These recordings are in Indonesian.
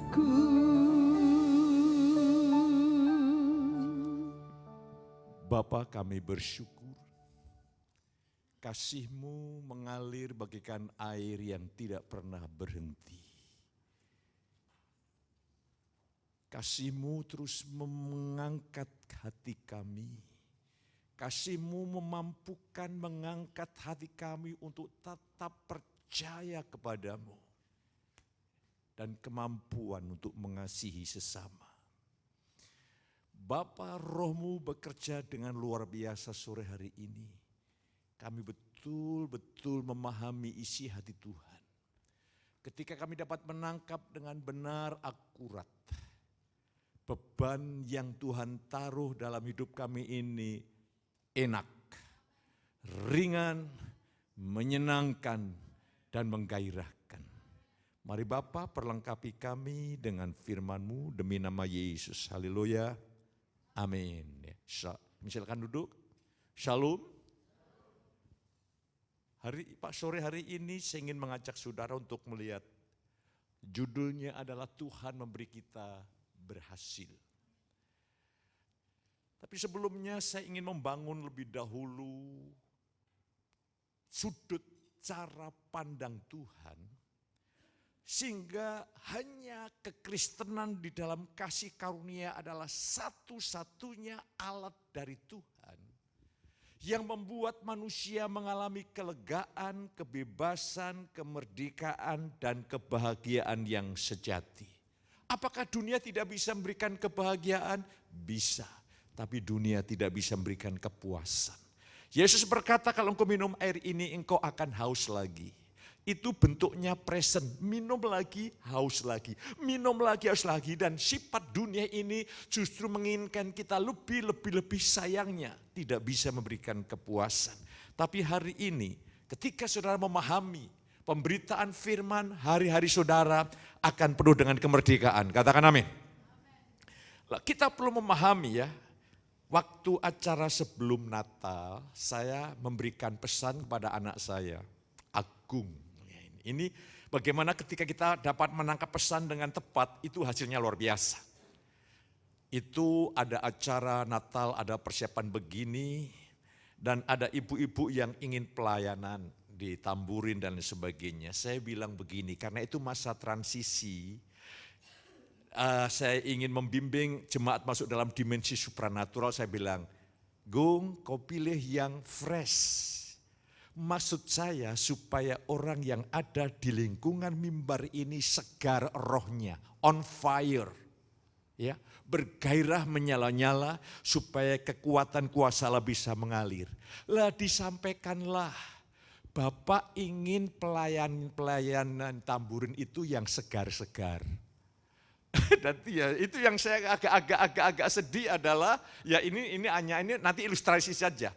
Tuhanku. Bapa, kami bersyukur, kasih-Mu mengalir bagaikan air yang tidak pernah berhenti. Kasih-Mu terus mengangkat hati kami. Kasih-Mu memampukan mengangkat hati kami untuk tetap percaya kepadamu. Dan kemampuan untuk mengasihi sesama. Bapa, Roh-Mu bekerja dengan luar biasa sore hari ini. Kami betul-betul memahami isi hati Tuhan. Ketika kami dapat menangkap dengan benar akurat beban yang Tuhan taruh dalam hidup kami ini enak, ringan, menyenangkan, dan menggairahkan. Mari Bapa perlengkapi kami dengan firman-Mu demi nama Yesus. Haleluya. Amin. Silakan duduk. Shalom. Sore hari ini saya ingin mengajak saudara untuk melihat judulnya adalah Tuhan memberi kita berhasil. Tapi sebelumnya saya ingin membangun lebih dahulu sudut cara pandang Tuhan. Sehingga hanya kekristenan di dalam kasih karunia adalah satu-satunya alat dari Tuhan. Yang membuat manusia mengalami kelegaan, kebebasan, kemerdekaan, dan kebahagiaan yang sejati. Apakah dunia tidak bisa memberikan kebahagiaan? Bisa, tapi dunia tidak bisa memberikan kepuasan. Yesus berkata, kalau engkau minum air ini engkau akan haus lagi. Itu bentuknya present, minum lagi, haus lagi, minum lagi, haus lagi. Dan sifat dunia ini justru menginginkan kita lebih sayangnya. Tidak bisa memberikan kepuasan. Tapi hari ini ketika saudara memahami pemberitaan firman, hari-hari saudara akan penuh dengan kemerdekaan. Katakan amin. Kita perlu memahami ya, waktu acara sebelum Natal saya memberikan pesan kepada anak saya, Agung. Ini bagaimana ketika kita dapat menangkap pesan dengan tepat, itu hasilnya luar biasa. Itu ada acara Natal, ada persiapan begini, dan ada ibu-ibu yang ingin pelayanan di tamburin dan sebagainya. Saya bilang begini, karena itu masa transisi, saya ingin membimbing jemaat masuk dalam dimensi supranatural, saya bilang, Gung, kau pilih yang fresh. Maksud saya supaya orang yang ada di lingkungan mimbar ini segar rohnya, on fire. Ya, bergairah menyala-nyala supaya kekuatan kuasa Allah bisa mengalir. Lah disampaikanlah, Bapak ingin pelayanan tamburin itu yang segar-segar. Dan ya, itu yang saya agak sedih adalah, ya ini hanya ini nanti ilustrasi saja.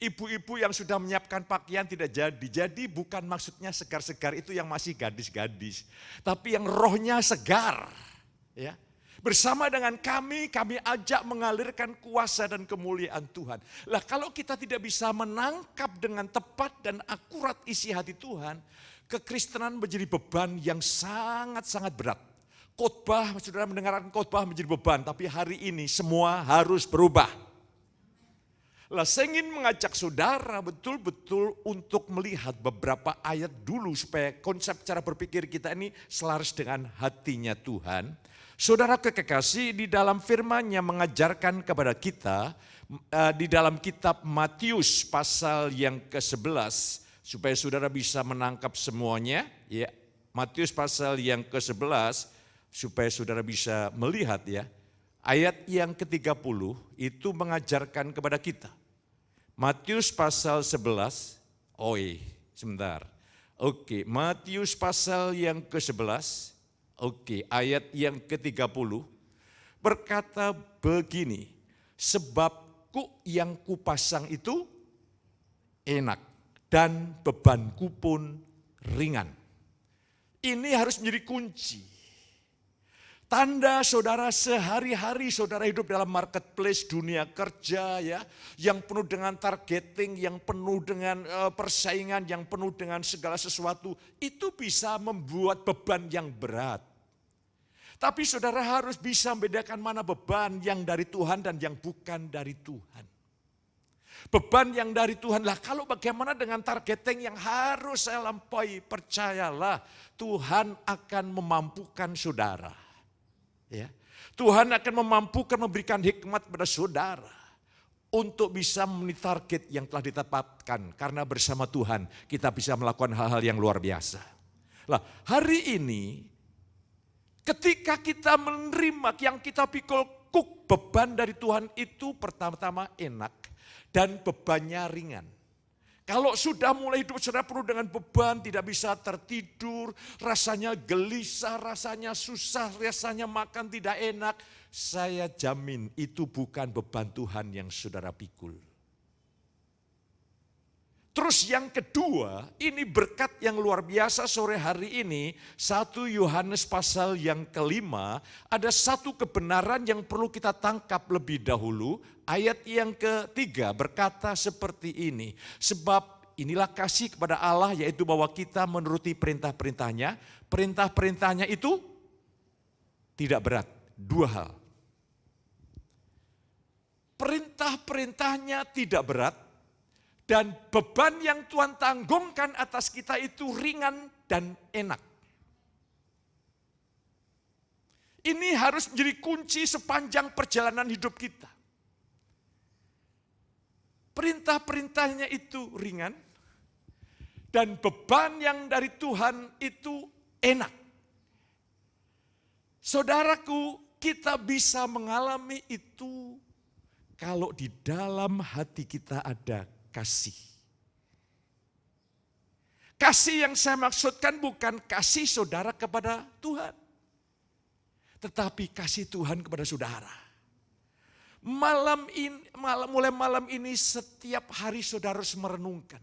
Ibu-ibu yang sudah menyiapkan pakaian tidak jadi. Jadi bukan maksudnya segar-segar itu yang masih gadis-gadis. Tapi yang rohnya segar. Ya. Bersama dengan kami ajak mengalirkan kuasa dan kemuliaan Tuhan. Lah kalau kita tidak bisa menangkap dengan tepat dan akurat isi hati Tuhan, kekristenan menjadi beban yang sangat-sangat berat. Khotbah, saudara mendengarkan khotbah menjadi beban, tapi hari ini semua harus berubah. Lah saya ingin mengajak saudara betul-betul untuk melihat beberapa ayat dulu supaya konsep cara berpikir kita ini selaras dengan hatinya Tuhan. Saudara kekasih, di dalam firman-Nya mengajarkan kepada kita di dalam kitab Matius pasal yang ke-11 supaya saudara bisa menangkap semuanya ya. Matius pasal yang ke-11 supaya saudara bisa melihat ya. Ayat yang ke-30 itu mengajarkan kepada kita. Matius pasal 11, sebentar. Oke, Matius pasal yang ke-11, ayat yang ke-30 berkata begini, sebab kuk yang kupasang itu enak dan bebanku pun ringan. Ini harus menjadi kunci. Tanda saudara sehari-hari saudara hidup dalam marketplace dunia kerja ya, yang penuh dengan targeting, yang penuh dengan persaingan, yang penuh dengan segala sesuatu, itu bisa membuat beban yang berat. Tapi saudara harus bisa membedakan mana beban yang dari Tuhan dan yang bukan dari Tuhan. Beban yang dari Tuhan lah, kalau bagaimana dengan targeting yang harus saya lampaui, percayalah Tuhan akan memampukan saudara. Ya. Tuhan akan memampukan memberikan hikmat kepada saudara untuk bisa memenuhi target yang telah ditetapkan. Karena bersama Tuhan kita bisa melakukan hal-hal yang luar biasa. Lah, hari ini ketika kita menerima yang kita pikul beban dari Tuhan itu pertama-tama enak dan bebannya ringan. Kalau sudah mulai hidup saudara penuh dengan beban, tidak bisa tertidur, rasanya gelisah, rasanya susah, rasanya makan tidak enak, saya jamin itu bukan beban Tuhan yang saudara pikul. Terus yang kedua, ini berkat yang luar biasa sore hari ini, 1 Yohanes pasal yang kelima, ada satu kebenaran yang perlu kita tangkap lebih dahulu. Ayat yang ketiga berkata seperti ini, sebab inilah kasih kepada Allah, yaitu bahwa kita menuruti perintah-perintahnya. Perintah-perintahnya itu tidak berat, 2 hal. Perintah-perintahnya tidak berat, dan beban yang Tuhan tanggungkan atas kita itu ringan dan enak. Ini harus menjadi kunci sepanjang perjalanan hidup kita. Perintah-perintahnya itu ringan, dan beban yang dari Tuhan itu enak. Saudaraku, kita bisa mengalami itu kalau di dalam hati kita ada kasih. Kasih yang saya maksudkan bukan kasih saudara kepada Tuhan, tetapi kasih Tuhan kepada saudara. Mulai malam ini setiap hari saudara harus merenungkan.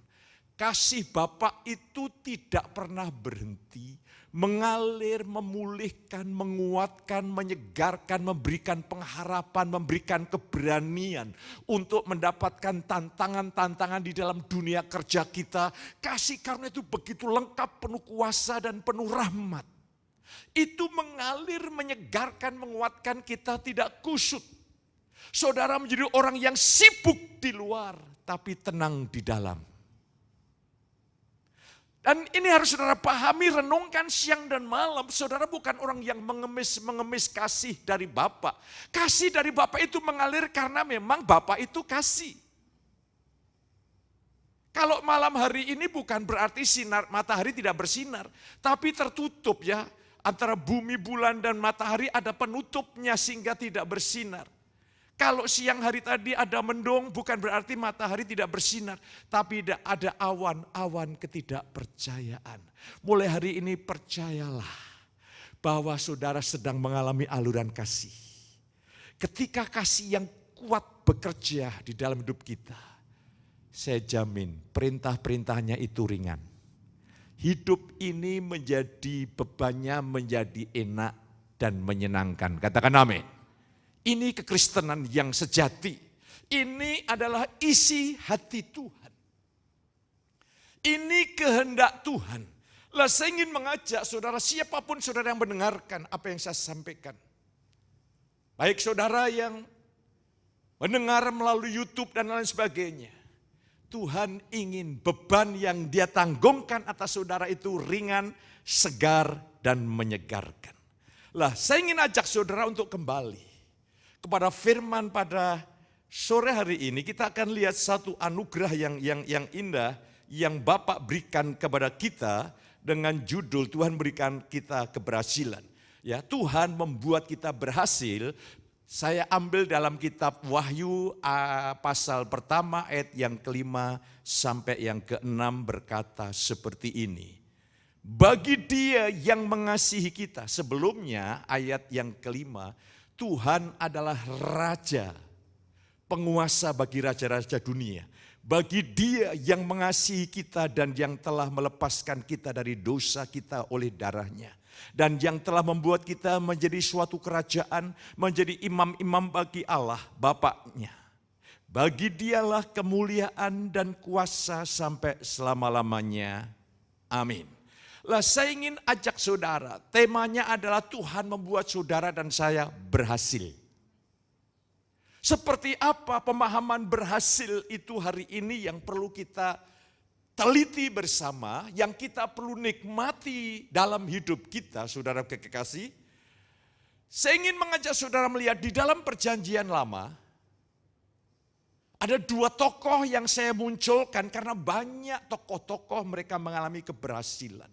Kasih Bapa itu tidak pernah berhenti, mengalir, memulihkan, menguatkan, menyegarkan, memberikan pengharapan, memberikan keberanian untuk mendapatkan tantangan-tantangan di dalam dunia kerja kita. Kasih karunia itu begitu lengkap, penuh kuasa dan penuh rahmat. Itu mengalir, menyegarkan, menguatkan kita tidak kusut. Saudara menjadi orang yang sibuk di luar, tapi tenang di dalam. Dan ini harus saudara pahami, renungkan siang dan malam. Saudara bukan orang yang mengemis kasih dari Bapa. Kasih dari Bapa itu mengalir karena memang Bapa itu kasih. Kalau malam hari ini bukan berarti sinar matahari tidak bersinar. Tapi tertutup ya, antara bumi, bulan dan matahari ada penutupnya sehingga tidak bersinar. Kalau siang hari tadi ada mendung bukan berarti matahari tidak bersinar. Tapi ada awan-awan ketidakpercayaan. Mulai hari ini percayalah bahwa saudara sedang mengalami aluran kasih. Ketika kasih yang kuat bekerja di dalam hidup kita, saya jamin perintah-perintahnya itu ringan. Hidup ini menjadi bebannya menjadi enak dan menyenangkan. Katakan amin. Ini kekristenan yang sejati. Ini adalah isi hati Tuhan. Ini kehendak Tuhan. Lah saya ingin mengajak saudara, siapapun saudara yang mendengarkan apa yang saya sampaikan. Baik saudara yang mendengar melalui YouTube dan lain sebagainya. Tuhan ingin beban yang Dia tanggungkan atas saudara itu ringan, segar, dan menyegarkan. Lah saya ingin ajak saudara untuk kembali kepada firman pada sore hari ini. Kita akan lihat satu anugerah yang indah yang Bapak berikan kepada kita dengan judul Tuhan berikan kita keberhasilan. Ya, Tuhan membuat kita berhasil. Saya ambil dalam kitab Wahyu pasal pertama ayat yang kelima sampai yang keenam berkata seperti ini. Bagi Dia yang mengasihi kita, sebelumnya ayat yang kelima, Tuhan adalah Raja, penguasa bagi raja-raja dunia. Bagi Dia yang mengasihi kita dan yang telah melepaskan kita dari dosa kita oleh darah-Nya. Dan yang telah membuat kita menjadi suatu kerajaan, menjadi imam-imam bagi Allah, Bapa-Nya. Bagi Dialah kemuliaan dan kuasa sampai selama-lamanya. Amin. Lah saya ingin ajak saudara, temanya adalah Tuhan membuat saudara dan saya berhasil. Seperti apa pemahaman berhasil itu hari ini yang perlu kita teliti bersama, yang kita perlu nikmati dalam hidup kita, saudara kekasih. Saya ingin mengajak saudara melihat di dalam perjanjian lama, ada dua tokoh yang saya munculkan karena banyak tokoh-tokoh mereka mengalami keberhasilan.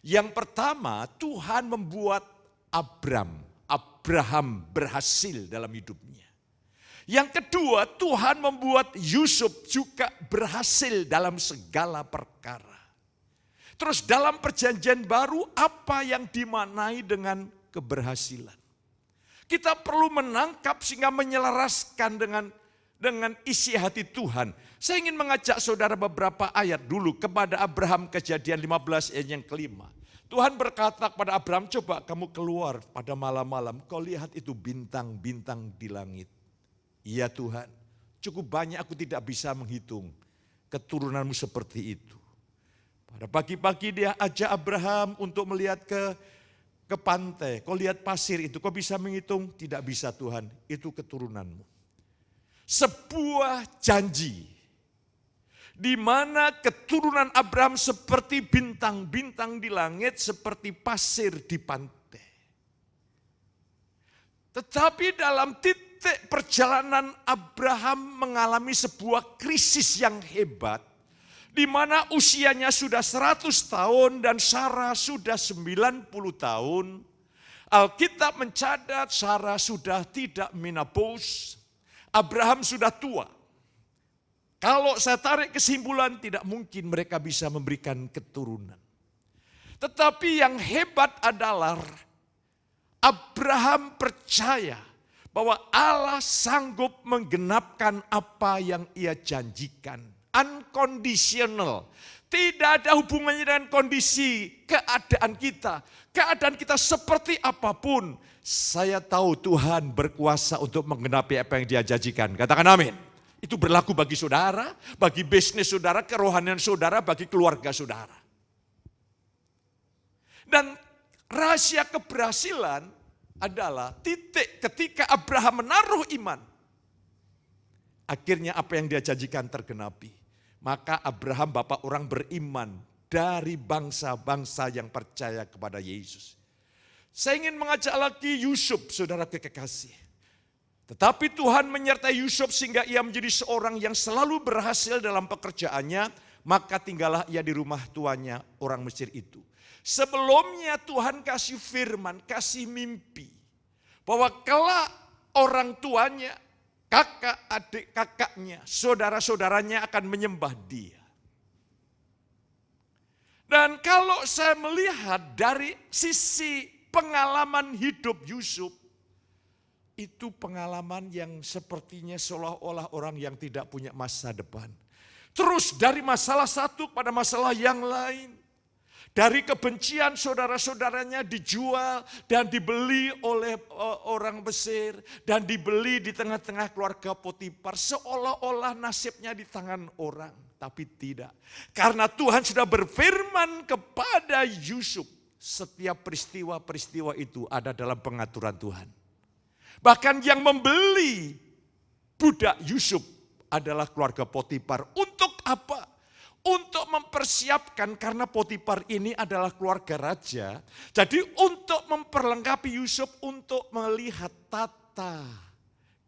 Yang pertama, Tuhan membuat Abraham berhasil dalam hidupnya. Yang kedua, Tuhan membuat Yusuf juga berhasil dalam segala perkara. Terus dalam perjanjian baru, apa yang dimaknai dengan keberhasilan? Kita perlu menangkap sehingga menyelaraskan dengan isi hati Tuhan. Saya ingin mengajak saudara beberapa ayat dulu kepada Abraham, Kejadian 15 ayat yang kelima. Tuhan berkata kepada Abraham, coba kamu keluar pada malam-malam, kau lihat itu bintang-bintang di langit. Iya Tuhan, cukup banyak aku tidak bisa menghitung keturunanmu seperti itu. Pada pagi-pagi dia ajak Abraham untuk melihat ke pantai. Kau lihat pasir itu, kau bisa menghitung? Tidak bisa Tuhan, itu keturunanmu. Sebuah janji di mana keturunan Abraham seperti bintang-bintang di langit, seperti pasir di pantai. Tetapi dalam titik perjalanan Abraham mengalami sebuah krisis yang hebat, di mana usianya sudah 100 tahun dan Sarah sudah 90 tahun. Alkitab mencatat Sarah sudah tidak menopause, Abraham sudah tua. Kalau saya tarik kesimpulan, tidak mungkin mereka bisa memberikan keturunan. Tetapi yang hebat adalah Abraham percaya bahwa Allah sanggup menggenapkan apa yang ia janjikan. Unconditional. Tidak ada hubungannya dengan kondisi keadaan kita. Keadaan kita seperti apapun, saya tahu Tuhan berkuasa untuk menggenapi apa yang dia janjikan. Katakan amin. Itu berlaku bagi saudara, bagi bisnis saudara, kerohanian saudara, bagi keluarga saudara. Dan rahasia keberhasilan adalah titik ketika Abraham menaruh iman. Akhirnya apa yang dia janjikan tergenapi. Maka Abraham bapak orang beriman dari bangsa-bangsa yang percaya kepada Yesus. Saya ingin mengajak lagi Yusuf, saudara kekasih. Tetapi Tuhan menyertai Yusuf sehingga ia menjadi seorang yang selalu berhasil dalam pekerjaannya. Maka tinggallah ia di rumah tuannya orang Mesir itu. Sebelumnya Tuhan kasih firman, kasih mimpi. Bahwa kelak orang tuanya, kakak, adik kakaknya, saudara-saudaranya akan menyembah dia. Dan kalau saya melihat dari sisi pengalaman hidup Yusuf, itu pengalaman yang sepertinya seolah-olah orang yang tidak punya masa depan. Terus dari masalah satu pada masalah yang lain. Dari kebencian saudara-saudaranya dijual dan dibeli oleh orang Mesir. Dan dibeli di tengah-tengah keluarga Potifar. Seolah-olah nasibnya di tangan orang. Tapi tidak. Karena Tuhan sudah berfirman kepada Yusuf. Setiap peristiwa-peristiwa itu ada dalam pengaturan Tuhan. Bahkan yang membeli budak Yusuf adalah keluarga Potifar. Untuk apa? Untuk mempersiapkan, karena Potifar ini adalah keluarga raja. Jadi untuk memperlengkapi Yusuf untuk melihat tata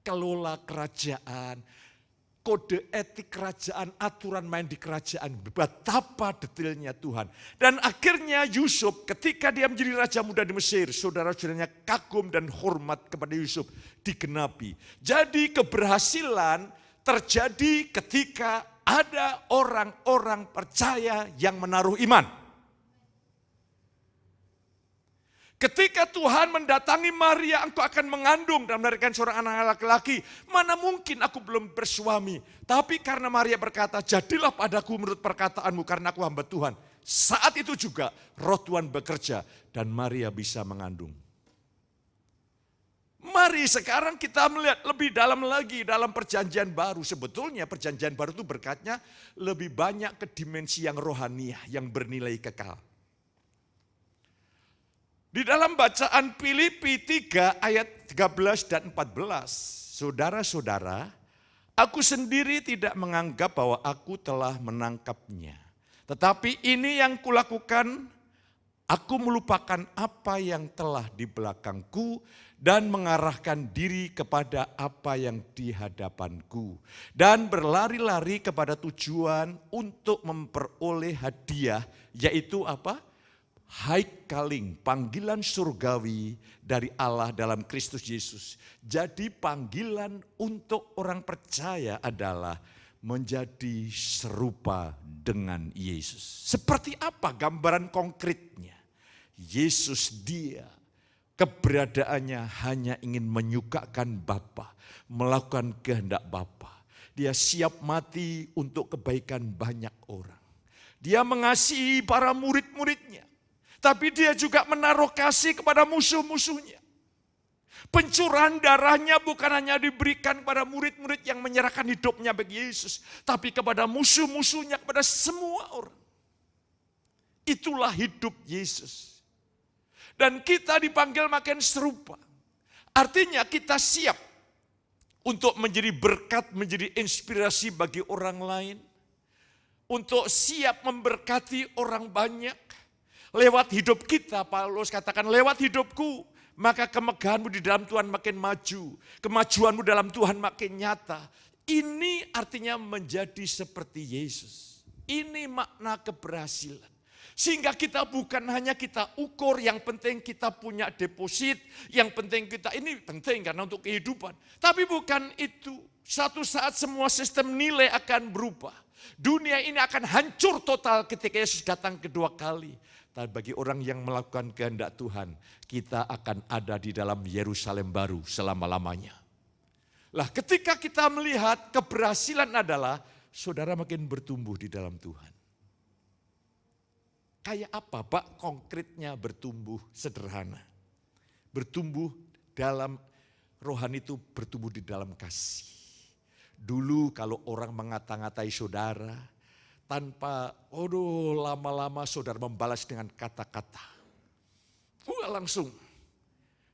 kelola kerajaan, kode etik kerajaan, aturan main di kerajaan, betapa detailnya Tuhan. Dan akhirnya Yusuf ketika dia menjadi raja muda di Mesir, saudara-saudaranya kagum dan hormat kepada Yusuf, digenapi. Jadi keberhasilan terjadi ketika ada orang-orang percaya yang menaruh iman. Ketika Tuhan mendatangi Maria, engkau akan mengandung dan melahirkan seorang anak laki-laki. Mana mungkin aku belum bersuami. Tapi karena Maria berkata, jadilah padaku menurut perkataanmu karena aku hamba Tuhan. Saat itu juga roh Tuhan bekerja dan Maria bisa mengandung. Mari sekarang kita melihat lebih dalam lagi dalam perjanjian baru. Sebetulnya perjanjian baru itu berkatnya lebih banyak ke dimensi yang rohaniah, yang bernilai kekal. Di dalam bacaan Filipi 3 ayat 13 dan 14, saudara-saudara, aku sendiri tidak menganggap bahwa aku telah menangkapnya. Tetapi ini yang kulakukan, aku melupakan apa yang telah di belakangku dan mengarahkan diri kepada apa yang di hadapanku. Dan berlari-lari kepada tujuan untuk memperoleh hadiah, yaitu apa? Haikaling, panggilan surgawi dari Allah dalam Kristus Yesus. Jadi panggilan untuk orang percaya adalah menjadi serupa dengan Yesus. Seperti apa gambaran konkretnya? Yesus dia keberadaannya hanya ingin menyukakan Bapa, melakukan kehendak Bapa. Dia siap mati untuk kebaikan banyak orang. Dia mengasihi para murid-muridnya. Tapi dia juga menaruh kasih kepada musuh-musuhnya. Pencurahan darahnya bukan hanya diberikan kepada murid-murid yang menyerahkan hidupnya bagi Yesus. Tapi kepada musuh-musuhnya, kepada semua orang. Itulah hidup Yesus. Dan kita dipanggil makin serupa. Artinya kita siap untuk menjadi berkat, menjadi inspirasi bagi orang lain. Untuk siap memberkati orang banyak. Lewat hidup kita, Paulus katakan, lewat hidupku, maka kemegahanmu di dalam Tuhan makin maju. Kemajuanmu dalam Tuhan makin nyata. Ini artinya menjadi seperti Yesus. Ini makna keberhasilan. Sehingga kita bukan hanya kita ukur, yang penting kita punya deposit, yang penting kita, ini penting karena untuk kehidupan. Tapi bukan itu. Satu saat semua sistem nilai akan berubah. Dunia ini akan hancur total ketika Yesus datang kedua kali. Tapi bagi orang yang melakukan kehendak Tuhan, kita akan ada di dalam Yerusalem baru selama-lamanya. Lah ketika kita melihat keberhasilan adalah saudara makin bertumbuh di dalam Tuhan. Kayak apa Pak konkretnya bertumbuh sederhana? Bertumbuh dalam rohani itu bertumbuh di dalam kasih. Dulu kalau orang mengata-ngatai saudara, tanpa, lama-lama saudara membalas dengan kata-kata. Langsung.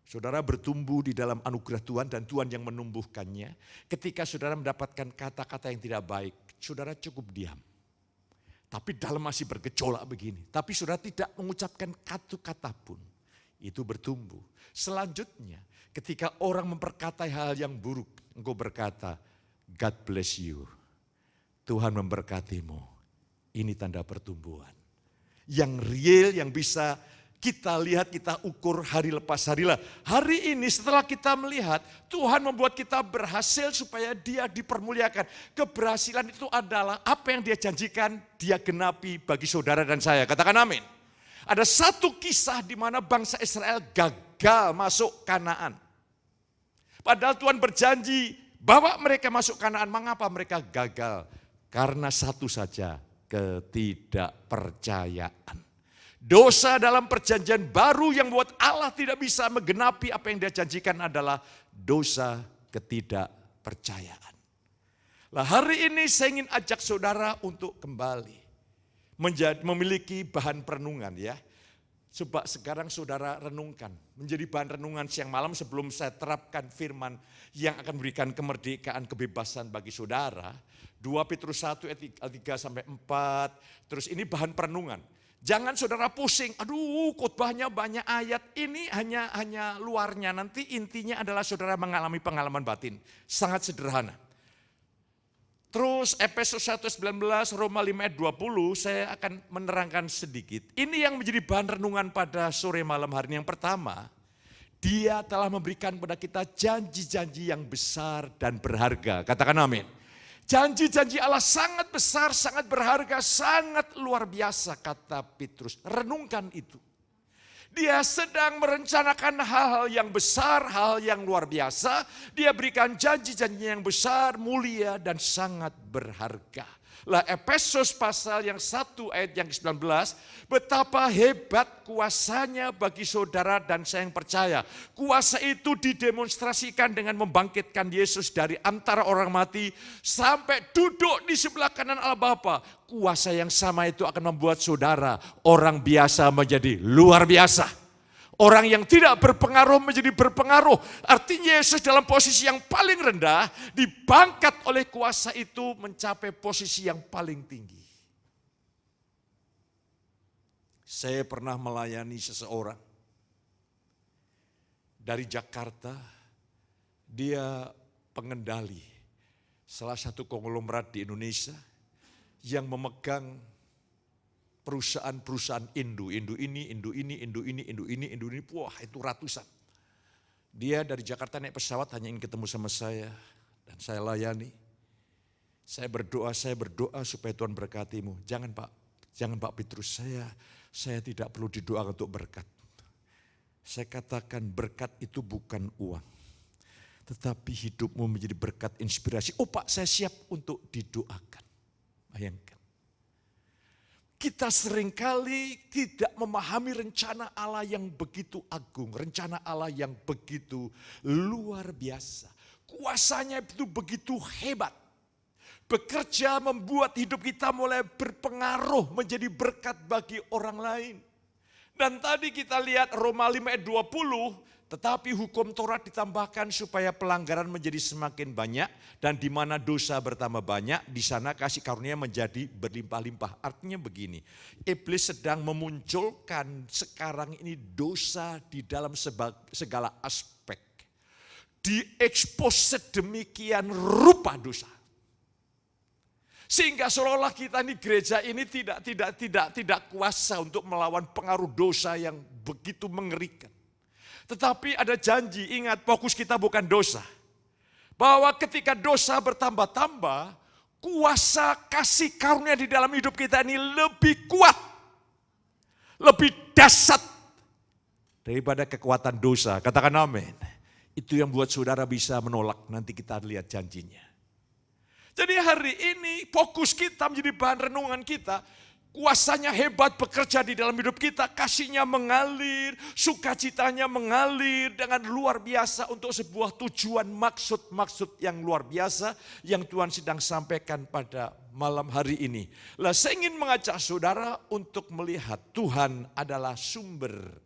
Saudara bertumbuh di dalam anugerah Tuhan dan Tuhan yang menumbuhkannya. Ketika saudara mendapatkan kata-kata yang tidak baik, saudara cukup diam. Tapi dalam masih bergejolak begini. Tapi saudara tidak mengucapkan kata-kata pun. Itu bertumbuh. Selanjutnya, ketika orang memperkatai hal yang buruk, engkau berkata, God bless you. Tuhan memberkatimu. Ini tanda pertumbuhan. Yang real, yang bisa kita lihat, kita ukur hari lepas hari lah. Hari ini setelah kita melihat, Tuhan membuat kita berhasil supaya dia dipermuliakan. Keberhasilan itu adalah apa yang dia janjikan, dia genapi bagi saudara dan saya. Katakan amin. Ada satu kisah di mana bangsa Israel gagal masuk Kanaan. Padahal Tuhan berjanji bawa mereka masuk Kanaan. Mengapa mereka gagal? Karena satu saja, ketidakpercayaan. Dosa dalam perjanjian baru yang buat Allah tidak bisa menggenapi apa yang dia janjikan adalah dosa ketidakpercayaan. Lah hari ini saya ingin ajak saudara untuk kembali memiliki bahan perenungan ya. Coba sekarang saudara renungkan, menjadi bahan renungan siang malam sebelum saya terapkan firman yang akan memberikan kemerdekaan, kebebasan bagi saudara. 2 Petrus 1 ayat 3-4, terus ini bahan perenungan. Jangan saudara pusing, aduh khotbahnya banyak ayat, ini hanya luarnya, nanti intinya adalah saudara mengalami pengalaman batin. Sangat sederhana. Terus Efesus 1:19, Roma 5 ayat 20, saya akan menerangkan sedikit. Ini yang menjadi bahan renungan pada sore malam hari ini. Yang pertama, Dia telah memberikan kepada kita janji-janji yang besar dan berharga. Katakan amin. Janji-janji Allah sangat besar, sangat berharga, sangat luar biasa kata Petrus. Renungkan itu. Dia sedang merencanakan hal-hal yang besar, hal yang luar biasa. Dia berikan janji-janji yang besar, mulia dan sangat berharga. Lah Efesus pasal yang 1 ayat yang ke-19, betapa hebat kuasanya bagi saudara dan saya yang percaya. Kuasa itu didemonstrasikan dengan membangkitkan Yesus dari antara orang mati sampai duduk di sebelah kanan Allah Bapa. Kuasa yang sama itu akan membuat saudara orang biasa menjadi luar biasa. Orang yang tidak berpengaruh menjadi berpengaruh. Artinya Yesus dalam posisi yang paling rendah, dibangkat oleh kuasa itu mencapai posisi yang paling tinggi. Saya pernah melayani seseorang dari Jakarta, dia pengendali salah satu konglomerat di Indonesia yang memegang perusahaan-perusahaan Indo ini, wah itu ratusan. Dia dari Jakarta naik pesawat hanya ingin ketemu sama saya dan saya layani. Saya berdoa supaya Tuhan berkatimu. Jangan Pak Petrus, saya tidak perlu didoakan untuk berkat. Saya katakan berkat itu bukan uang, tetapi hidupmu menjadi berkat inspirasi. Oh Pak, saya siap untuk didoakan. Bayangkan. Kita seringkali tidak memahami rencana Allah yang begitu agung, rencana Allah yang begitu luar biasa. Kuasanya itu begitu hebat. Bekerja membuat hidup kita mulai berpengaruh menjadi berkat bagi orang lain. Dan tadi kita lihat Roma 5 ayat 20, tetapi hukum Taurat ditambahkan supaya pelanggaran menjadi semakin banyak dan di mana dosa bertambah banyak, di sana kasih karunia menjadi berlimpah-limpah. Artinya begini, iblis sedang memunculkan sekarang ini dosa di dalam segala aspek. Diekspos sedemikian rupa dosa. Sehingga seolah-olah kita ini gereja ini tidak kuasa untuk melawan pengaruh dosa yang begitu mengerikan. Tetapi ada janji, ingat fokus kita bukan dosa. Bahwa ketika dosa bertambah-tambah, kuasa kasih karunia di dalam hidup kita ini lebih kuat. Lebih dahsyat daripada kekuatan dosa. Katakan amin. Itu yang buat saudara bisa menolak, nanti kita lihat janjinya. Jadi hari ini fokus kita menjadi bahan renungan kita. Kuasanya hebat bekerja di dalam hidup kita, kasihnya mengalir, sukacitanya mengalir dengan luar biasa untuk sebuah tujuan maksud-maksud yang luar biasa yang Tuhan sedang sampaikan pada malam hari ini. Lah saya ingin mengajak saudara untuk melihat Tuhan adalah sumber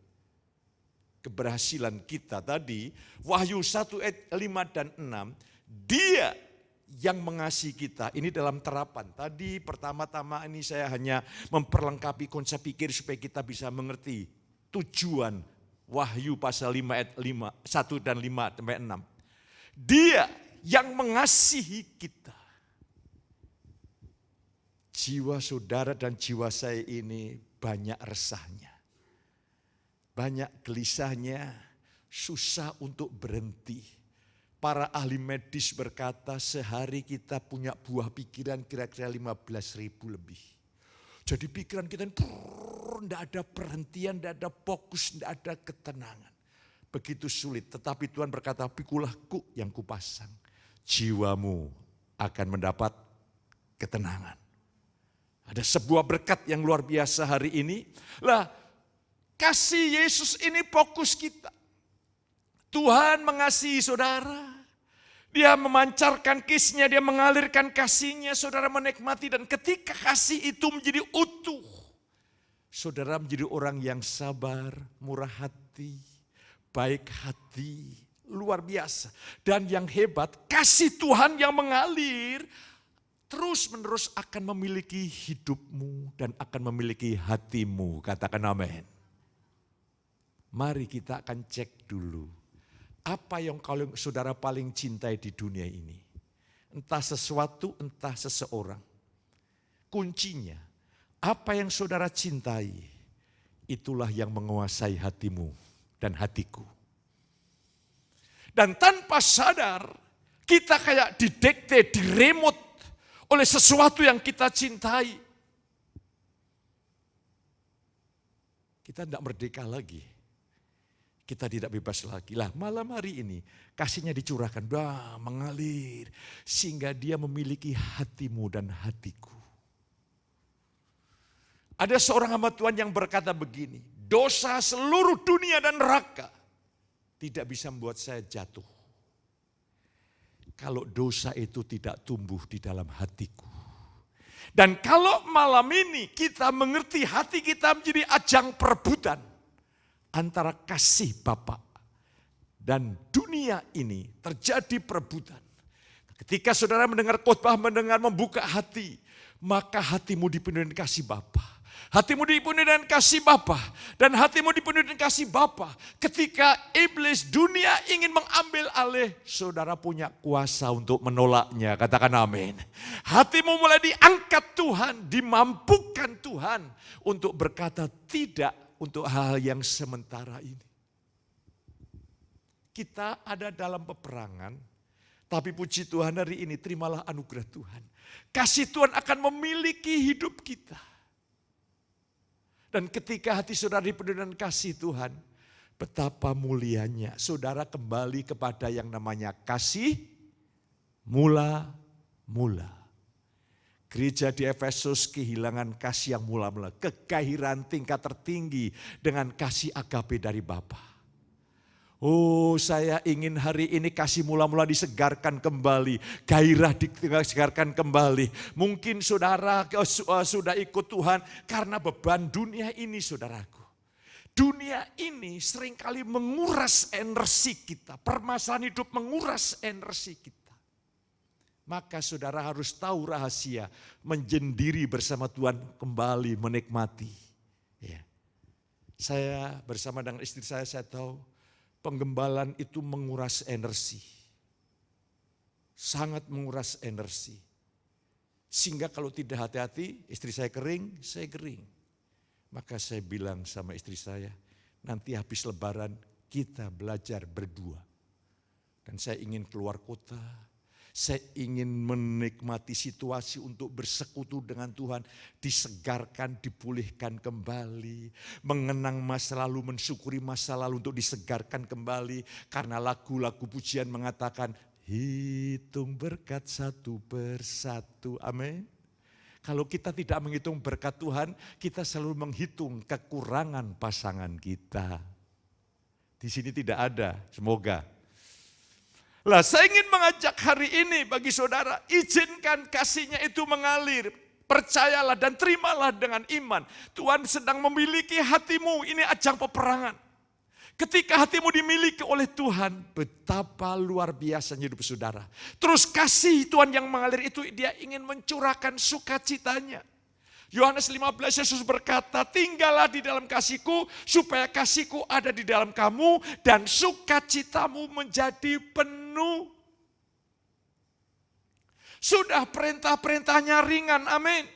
keberhasilan kita tadi. Wahyu 1 ayat 5 dan 6, Dia yang mengasihi kita. Ini dalam terapan. Tadi pertama-tama ini saya hanya memperlengkapi konsep pikir supaya kita bisa mengerti tujuan Wahyu pasal 5 ayat 1 dan 5 sampai 6. Dia yang mengasihi kita. Jiwa saudara dan jiwa saya ini banyak resahnya. Banyak gelisahnya, susah untuk berhenti. Para ahli medis berkata sehari kita punya buah pikiran kira-kira 15.000 lebih. Jadi pikiran kita tidak ada perhentian, tidak ada fokus, tidak ada ketenangan. Begitu sulit, tetapi Tuhan berkata pikulah kuk yang kupasang. Jiwamu akan mendapat ketenangan. Ada sebuah berkat yang luar biasa hari ini. Lah, kasih Yesus ini fokus kita. Tuhan mengasihi saudara, Dia memancarkan kisahnya, Dia mengalirkan kasihnya, saudara menikmati dan ketika kasih itu menjadi utuh, saudara menjadi orang yang sabar, murah hati, baik hati, luar biasa. Dan yang hebat, kasih Tuhan yang mengalir terus menerus akan memiliki hidupmu dan akan memiliki hatimu. Katakan amin. Mari kita akan cek dulu. Apa yang kalau saudara paling cintai di dunia ini? Entah sesuatu, entah seseorang. Kuncinya, apa yang saudara cintai, itulah yang menguasai hatimu dan hatiku. Dan tanpa sadar, kita kayak didikte, diremot oleh sesuatu yang kita cintai. Kita tidak merdeka lagi. Kita tidak bebas lagi. Lah malam hari ini kasihnya dicurahkan, mengalir. Sehingga dia memiliki hatimu dan hatiku. Ada seorang hamba Tuhan yang berkata begini, dosa seluruh dunia dan neraka tidak bisa membuat saya jatuh. Kalau dosa itu tidak tumbuh di dalam hatiku. Dan kalau malam ini kita mengerti hati kita menjadi ajang perebutan. antara kasih Bapa dan dunia ini terjadi perebutan. Ketika saudara mendengar khotbah, membuka hati, maka hatimu dipenuhi dengan kasih Bapa. Hatimu dipenuhi dengan kasih Bapa dan hatimu dipenuhi dengan kasih Bapa. Ketika iblis dunia ingin mengambil alih, saudara punya kuasa untuk menolaknya. Katakan amin. Hatimu mulai diangkat Tuhan, dimampukan Tuhan untuk berkata tidak untuk hal yang sementara ini. Kita ada dalam peperangan, tapi puji Tuhan hari ini terimalah anugerah Tuhan. Kasih Tuhan akan memiliki hidup kita. Dan ketika hati saudara dipenuhi dengan kasih Tuhan, betapa mulianya saudara kembali kepada yang namanya kasih mula-mula. Gereja di Efesus kehilangan kasih yang mula-mula, kegairahan tingkat tertinggi dengan kasih agape dari Bapa. Oh, saya ingin hari ini kasih mula-mula disegarkan kembali. Gairah disegarkan kembali. Mungkin saudara sudah ikut Tuhan karena beban dunia ini, saudaraku. Dunia ini seringkali menguras energi kita. Permasalahan hidup menguras energi kita. Maka saudara harus tahu rahasia menjendiri bersama Tuhan kembali menikmati. Ya. Saya bersama dengan istri saya tahu penggembalaan itu menguras energi. Sangat menguras energi. Sehingga kalau tidak hati-hati, istri saya kering, saya kering. Maka saya bilang sama istri saya, nanti habis lebaran kita belajar berdua. Dan saya ingin keluar kota, saya ingin menikmati situasi untuk bersekutu dengan Tuhan, disegarkan, dipulihkan kembali, mengenang masa lalu, mensyukuri masa lalu untuk disegarkan kembali. Karena lagu-lagu pujian mengatakan, hitung berkat satu persatu, amin. Kalau kita tidak menghitung berkat Tuhan, kita selalu menghitung kekurangan pasangan kita. Di sini tidak ada, semoga. Lah, saya ingin mengajak hari ini bagi saudara, izinkan kasihnya itu mengalir. Percayalah dan terimalah dengan iman. Tuhan sedang memiliki hatimu, ini ajang peperangan. Ketika hatimu dimiliki oleh Tuhan, betapa luar biasanya hidup saudara. Terus kasih Tuhan yang mengalir itu, dia ingin mencurahkan sukacitanya. Yohanes 15 Yesus berkata, tinggallah di dalam kasihku supaya kasihku ada di dalam kamu dan sukacitamu menjadi penuh. Sudah perintah-perintahnya ringan, amin.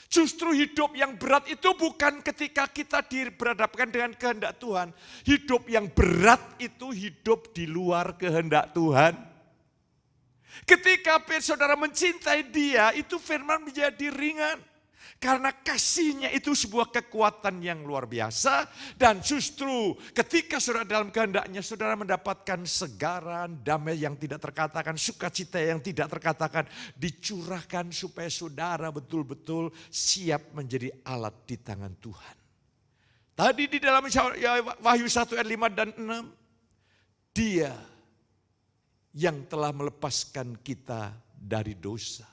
Justru hidup yang berat itu bukan ketika kita berhadapkan dengan kehendak Tuhan. Hidup yang berat itu hidup di luar kehendak Tuhan. Ketika saudara mencintai dia, itu firman menjadi ringan. Karena kasihnya itu sebuah kekuatan yang luar biasa. Dan justru ketika saudara dalam kehendaknya, saudara mendapatkan segaran, damai yang tidak terkatakan, sukacita yang tidak terkatakan. Dicurahkan supaya saudara betul-betul siap menjadi alat di tangan Tuhan. Tadi di dalam Wahyu 1 ayat 5 dan 6. Dia yang telah melepaskan kita dari dosa.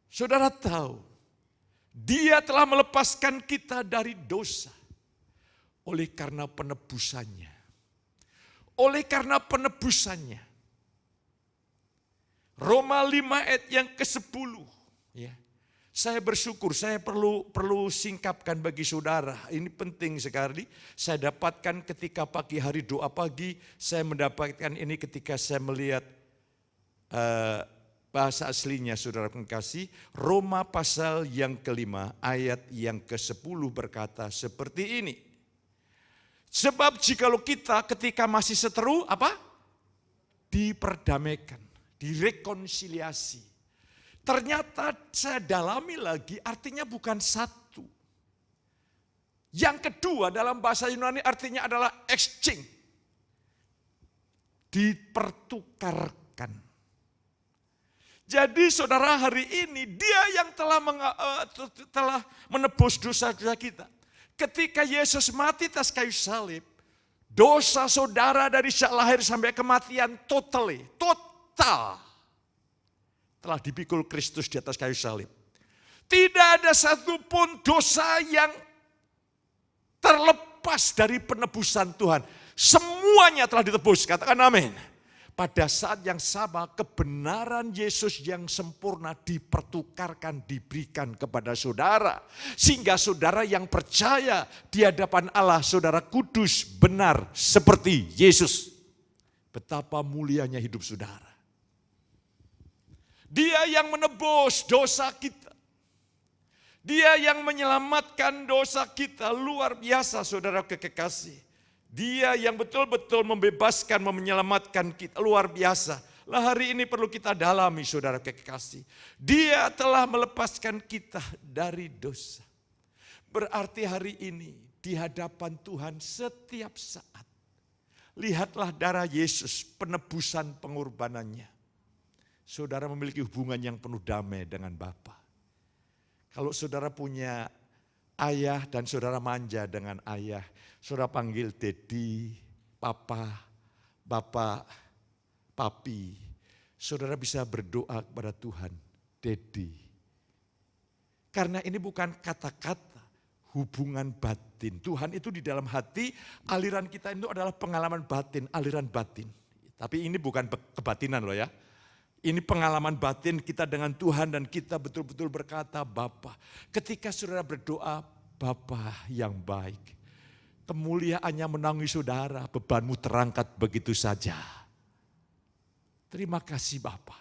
Saudara tahu, dia telah melepaskan kita dari dosa oleh karena penebusannya. Oleh karena penebusannya. Roma 5 ayat yang ke-10. Ya. Saya bersyukur, saya perlu singkapkan bagi saudara. Ini penting sekali. Saya dapatkan ketika pagi hari doa pagi, saya mendapatkan ini ketika saya melihat bahasa aslinya saudara kekasih, Roma pasal yang kelima ayat yang ke-10 berkata seperti ini. Sebab jikalau kita ketika masih seteru, diperdamaikan, direkonsiliasi. Ternyata saya dalami lagi artinya bukan satu. Yang kedua dalam bahasa Yunani artinya adalah exchange. Dipertukarkan. Jadi saudara hari ini dia yang telah menebus dosa-dosa kita. Ketika Yesus mati atas kayu salib, dosa saudara dari sejak lahir sampai kematian total telah dipikul Kristus di atas kayu salib. Tidak ada satupun dosa yang terlepas lepas dari penebusan Tuhan. Semuanya telah ditebus, katakan amin. Pada saat yang sama kebenaran Yesus yang sempurna dipertukarkan, diberikan kepada saudara. Sehingga saudara yang percaya di hadapan Allah, saudara kudus, benar seperti Yesus. Betapa mulianya hidup saudara. Dia yang menebus dosa kita. Dia yang menyelamatkan dosa kita, luar biasa saudara kekasih. Dia yang betul-betul membebaskan, menyelamatkan kita, luar biasa. Lah hari ini perlu kita dalami saudara kekasih. Dia telah melepaskan kita dari dosa. Berarti hari ini di hadapan Tuhan setiap saat. Lihatlah darah Yesus, penebusan pengorbanannya. Saudara memiliki hubungan yang penuh damai dengan Bapa. Kalau saudara punya ayah dan saudara manja dengan ayah, saudara panggil Dedi, Papa, Bapak, Papi. Saudara bisa berdoa kepada Tuhan, Dedi. Karena ini bukan kata-kata, hubungan batin. Tuhan itu di dalam hati, aliran kita itu adalah pengalaman batin, aliran batin. Tapi ini bukan kebatinan loh ya. Ini pengalaman batin kita dengan Tuhan dan kita betul-betul berkata, Bapa. Ketika saudara berdoa, Bapa yang baik. Kemuliaannya menangis saudara, bebanmu terangkat begitu saja. Terima kasih Bapa.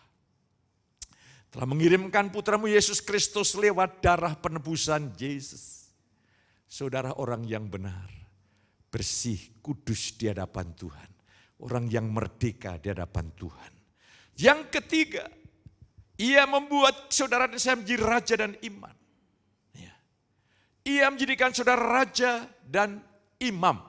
Telah mengirimkan putramu Yesus Kristus lewat darah penebusan Yesus. Saudara orang yang benar, bersih, kudus di hadapan Tuhan. Orang yang merdeka di hadapan Tuhan. Yang ketiga, ia membuat saudara dan saya menjadi raja dan imam. Ia menjadikan saudara raja dan imam.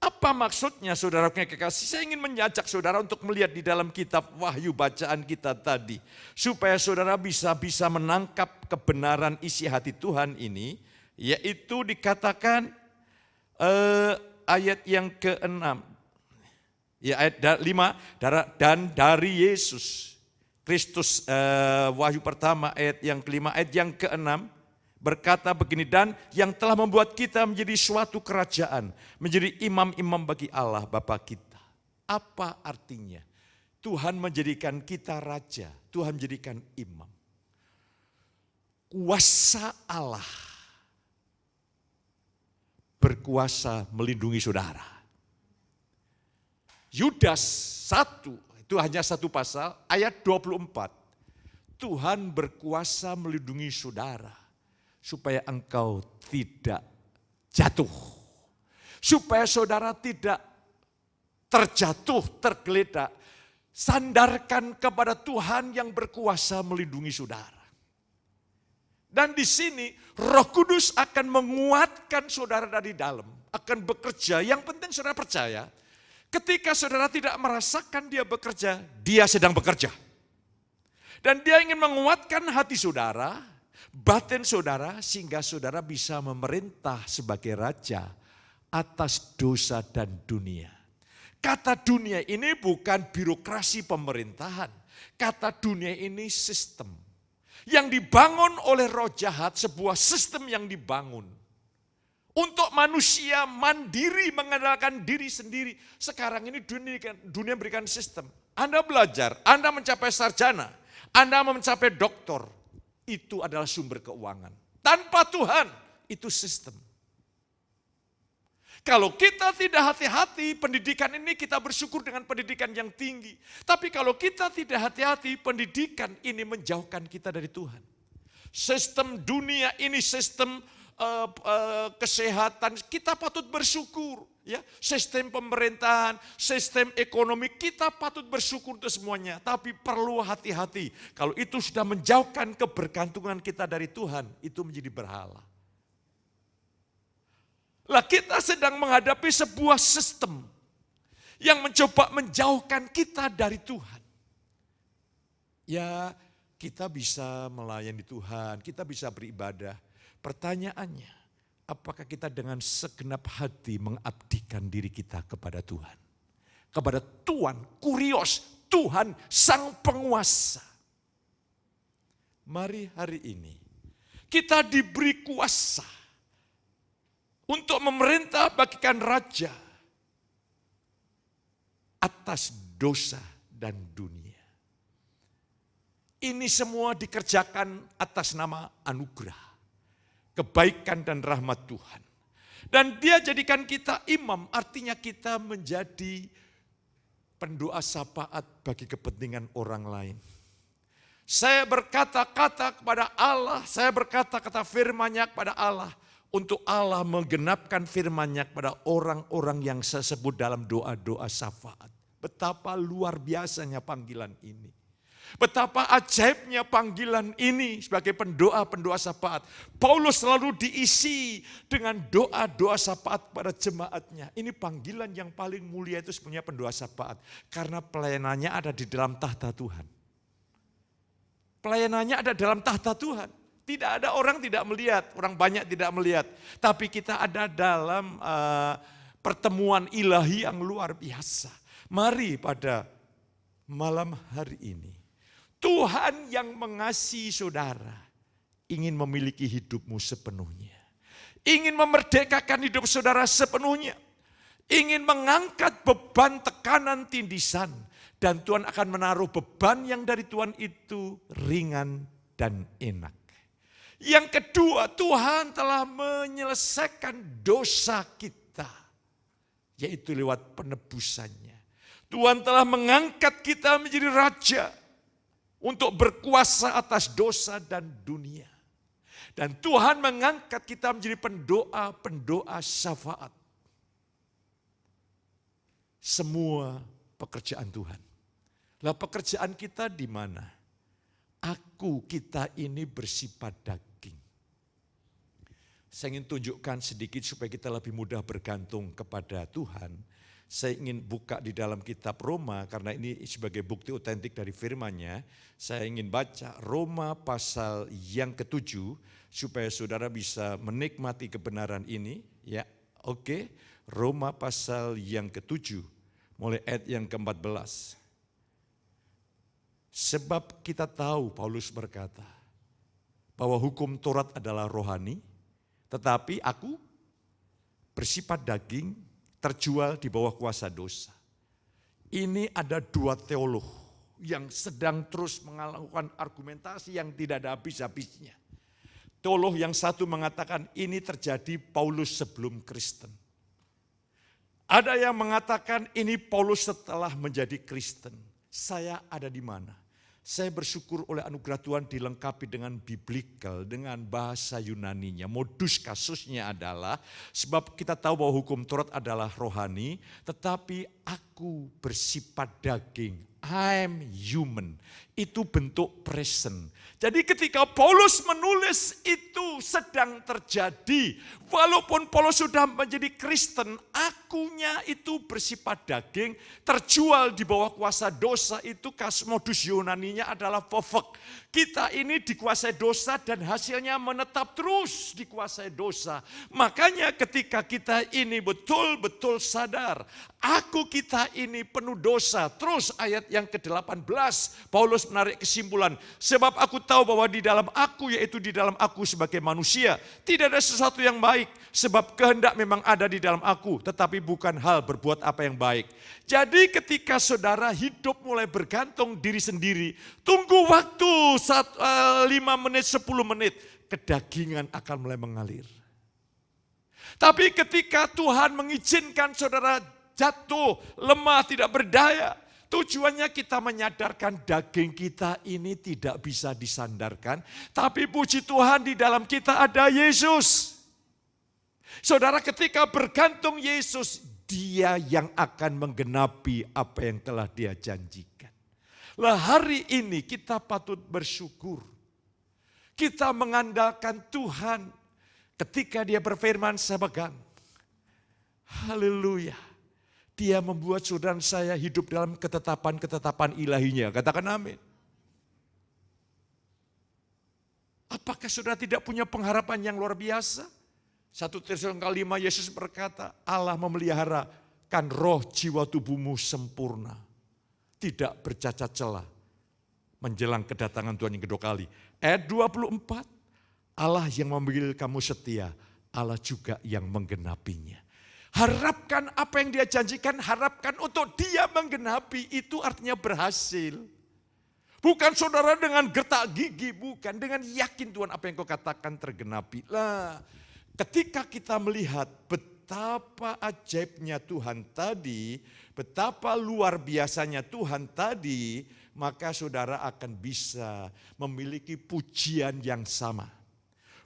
Apa maksudnya saudara kekasih? Saya ingin mengajak saudara untuk melihat di dalam kitab Wahyu bacaan kita tadi. Supaya saudara bisa menangkap kebenaran isi hati Tuhan ini. Yaitu dikatakan ayat yang ke-6. Ya, ayat 5, dan dari Yesus Kristus, Wahyu pertama ayat yang ke-5, ayat yang ke-6 berkata begini, dan yang telah membuat kita menjadi suatu kerajaan, menjadi imam-imam bagi Allah Bapa kita. Apa artinya? Tuhan menjadikan kita raja, Tuhan menjadikan imam. Kuasa Allah berkuasa melindungi saudara. Yudas 1, itu hanya satu pasal, ayat 24. Tuhan berkuasa melindungi saudara, supaya engkau tidak jatuh. Supaya saudara tidak terjatuh, tergeletak. Sandarkan kepada Tuhan yang berkuasa melindungi saudara. Dan di sini Roh Kudus akan menguatkan saudara dari dalam. Akan bekerja, yang penting saudara percaya. Ketika saudara tidak merasakan dia bekerja, dia sedang bekerja. Dan dia ingin menguatkan hati saudara, batin saudara, sehingga saudara bisa memerintah sebagai raja atas dosa dan dunia. Kata dunia ini bukan birokrasi pemerintahan. Kata dunia ini sistem. Yang dibangun oleh roh jahat, sebuah sistem yang dibangun. Untuk manusia mandiri mengandalkan diri sendiri. Sekarang ini dunia berikan sistem. Anda belajar, Anda mencapai sarjana, Anda mencapai doktor. Itu adalah sumber keuangan. Tanpa Tuhan, itu sistem. Kalau kita tidak hati-hati, pendidikan ini kita bersyukur dengan pendidikan yang tinggi. Tapi kalau kita tidak hati-hati, pendidikan ini menjauhkan kita dari Tuhan. Sistem dunia ini sistem kesehatan, kita patut bersyukur. Ya, sistem pemerintahan, sistem ekonomi, kita patut bersyukur untuk semuanya. Tapi perlu hati-hati. Kalau itu sudah menjauhkan kebergantungan kita dari Tuhan, itu menjadi berhala. Lah kita sedang menghadapi sebuah sistem yang mencoba menjauhkan kita dari Tuhan. Ya, kita bisa melayani Tuhan, kita bisa beribadah. Pertanyaannya, apakah kita dengan segenap hati mengabdikan diri kita kepada Tuhan? Kepada Tuhan, kurios, Tuhan sang penguasa. Mari hari ini kita diberi kuasa untuk memerintah bagikan raja atas dosa dan dunia. Ini semua dikerjakan atas nama anugerah, kebaikan dan rahmat Tuhan. Dan dia jadikan kita imam, artinya kita menjadi pendoa syafaat bagi kepentingan orang lain. Saya berkata-kata kepada Allah, saya berkata-kata firman-Nya kepada Allah, untuk Allah menggenapkan firman-Nya kepada orang-orang yang saya sebut dalam doa-doa syafaat. Betapa luar biasanya panggilan ini. Betapa ajaibnya panggilan ini sebagai pendoa-pendoa syafaat. Paulus selalu diisi dengan doa-doa syafaat pada jemaatnya. Ini panggilan yang paling mulia itu sebenarnya pendoa syafaat. Karena pelayanannya ada di dalam tahta Tuhan. Pelayanannya ada dalam tahta Tuhan. Tidak ada orang tidak melihat, orang banyak tidak melihat. Tapi kita ada dalam pertemuan ilahi yang luar biasa. Mari pada malam hari ini, Tuhan yang mengasihi saudara ingin memiliki hidupmu sepenuhnya. Ingin memerdekakan hidup saudara sepenuhnya. Ingin mengangkat beban, tekanan, tindisan. Dan Tuhan akan menaruh beban yang dari Tuhan itu ringan dan enak. Yang kedua, Tuhan telah menyelesaikan dosa kita. Yaitu lewat penebusannya. Tuhan telah mengangkat kita menjadi raja. Untuk berkuasa atas dosa dan dunia. Dan Tuhan mengangkat kita menjadi pendoa-pendoa syafaat. Semua pekerjaan Tuhan. Lah pekerjaan kita di mana? Kita ini bersifat daging. Saya ingin tunjukkan sedikit supaya kita lebih mudah bergantung kepada Tuhan. Saya ingin buka di dalam kitab Roma karena ini sebagai bukti otentik dari firman-Nya. Saya ingin baca Roma pasal yang ke-7 supaya saudara bisa menikmati kebenaran ini. Ya, oke. Roma pasal yang ke-7 mulai ayat yang ke-14. Sebab kita tahu, Paulus berkata, bahwa hukum Taurat adalah rohani, tetapi aku bersifat daging, terjual di bawah kuasa dosa. Ini ada dua teolog yang sedang terus melakukan argumentasi yang tidak ada habis-habisnya. Teolog yang satu mengatakan ini terjadi Paulus sebelum Kristen. Ada yang mengatakan ini Paulus setelah menjadi Kristen. Saya ada di mana? Saya bersyukur oleh anugerah Tuhan dilengkapi dengan biblikal, dengan bahasa Yunaninya. Modus kasusnya adalah, sebab kita tahu bahwa hukum Taurat adalah rohani, tetapi aku bersifat daging. I'm human. Itu bentuk present. Jadi ketika Paulus menulis itu sedang terjadi. Walaupun Paulus sudah menjadi Kristen, akunya itu bersifat daging, terjual di bawah kuasa dosa itu modus Yunaninya adalah fofek. Kita ini dikuasai dosa dan hasilnya menetap terus dikuasai dosa. Makanya ketika kita ini betul-betul sadar, kita ini penuh dosa. Terus ayat yang ke-18, Paulus menarik kesimpulan, sebab aku tahu bahwa di dalam aku, yaitu di dalam aku sebagai manusia, tidak ada sesuatu yang baik, sebab kehendak memang ada di dalam aku, tetapi bukan hal berbuat apa yang baik. Jadi ketika saudara hidup mulai bergantung diri sendiri, tunggu waktu 5 menit, 10 menit, kedagingan akan mulai mengalir. Tapi ketika Tuhan mengizinkan saudara jatuh, lemah, tidak berdaya, tujuannya kita menyadarkan daging kita ini tidak bisa disandarkan. Tapi puji Tuhan di dalam kita ada Yesus. Saudara ketika bergantung Yesus, Dia yang akan menggenapi apa yang telah Dia janjikan. Lah hari ini kita patut bersyukur. Kita mengandalkan Tuhan ketika Dia berfirman, saya pegang. Haleluya. Dia membuat saudara saya hidup dalam ketetapan-ketetapan ilahinya. Katakan amin. Apakah saudara tidak punya pengharapan yang luar biasa? 1 Tesalonika 5 Yesus berkata, Allah memeliharakan roh jiwa tubuhmu sempurna. Tidak bercacat celah. Menjelang kedatangan Tuhan yang kedua kali. Ayat 24, Allah yang memanggil kamu setia Allah juga yang menggenapinya. Harapkan apa yang dia janjikan, harapkan untuk dia menggenapi, itu artinya berhasil. Bukan saudara dengan gertak gigi, bukan. Dengan yakin Tuhan apa yang kau katakan tergenapi. Lah, ketika kita melihat betapa ajaibnya Tuhan tadi, betapa luar biasanya Tuhan tadi, maka saudara akan bisa memiliki pujian yang sama.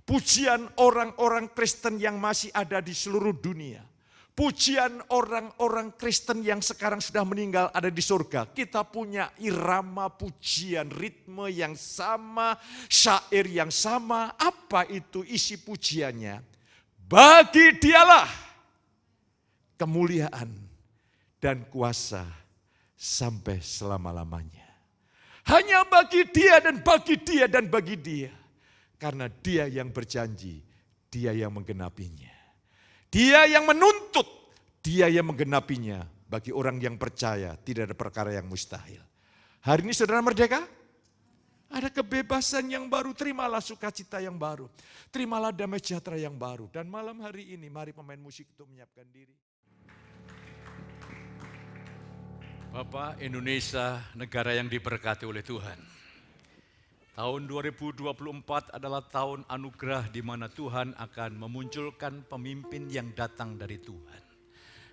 Pujian orang-orang Kristen yang masih ada di seluruh dunia. Pujian orang-orang Kristen yang sekarang sudah meninggal ada di surga. Kita punya irama pujian, ritme yang sama, syair yang sama. Apa itu isi pujiannya? Bagi Dialah kemuliaan dan kuasa sampai selama-lamanya. Hanya bagi Dia dan bagi Dia dan bagi Dia. Karena Dia yang berjanji, Dia yang menggenapinya. Dia yang menuntut, Dia yang menggenapinya. Bagi orang yang percaya, tidak ada perkara yang mustahil. Hari ini saudara merdeka? Ada kebebasan yang baru, terimalah sukacita yang baru. Terimalah damai sejahtera yang baru. Dan malam hari ini, mari pemain musik itu menyiapkan diri. Bapak, Indonesia negara yang diberkati oleh Tuhan. Tahun 2024 adalah tahun anugerah di mana Tuhan akan memunculkan pemimpin yang datang dari Tuhan.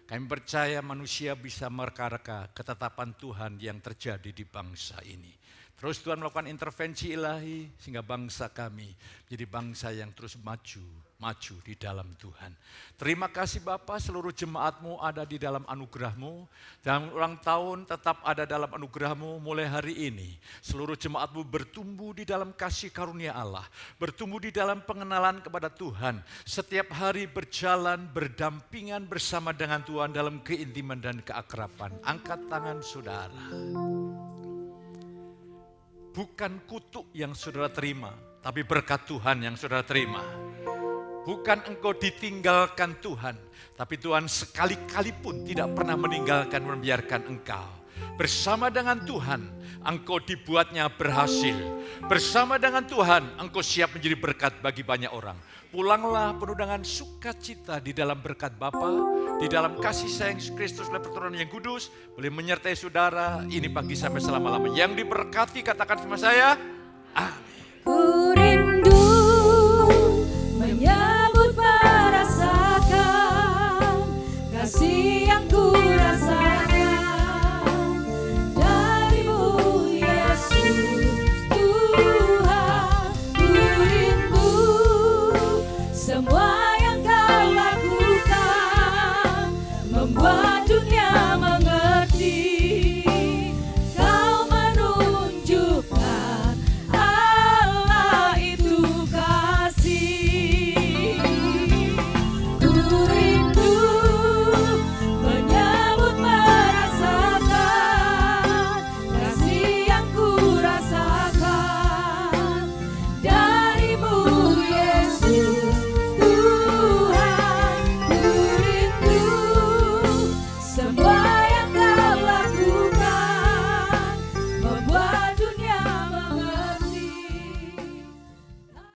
Kami percaya manusia bisa mereka-reka ketetapan Tuhan yang terjadi di bangsa ini. Terus Tuhan melakukan intervensi ilahi sehingga bangsa kami menjadi bangsa yang terus maju di dalam Tuhan. Terima kasih Bapa, seluruh jemaat-Mu ada di dalam anugerah-Mu. Dan ulang tahun tetap ada dalam anugerah-Mu mulai hari ini. Seluruh jemaat-Mu bertumbuh di dalam kasih karunia Allah. Bertumbuh di dalam pengenalan kepada Tuhan. Setiap hari berjalan berdampingan bersama dengan Tuhan dalam keintiman dan keakraban. Angkat tangan saudara. Bukan kutuk yang saudara terima, tapi berkat Tuhan yang saudara terima. Bukan engkau ditinggalkan Tuhan, tapi Tuhan sekali-kali pun tidak pernah meninggalkan dan membiarkan engkau. Bersama dengan Tuhan, engkau dibuatnya berhasil. Bersama dengan Tuhan, engkau siap menjadi berkat bagi banyak orang. Pulanglah penuh dengan sukacita di dalam berkat Bapa, di dalam kasih sayang Kristus oleh perturunan yang kudus, boleh menyertai saudara ini pagi sampai selama-lamanya. Yang diberkati katakan sama saya, amin.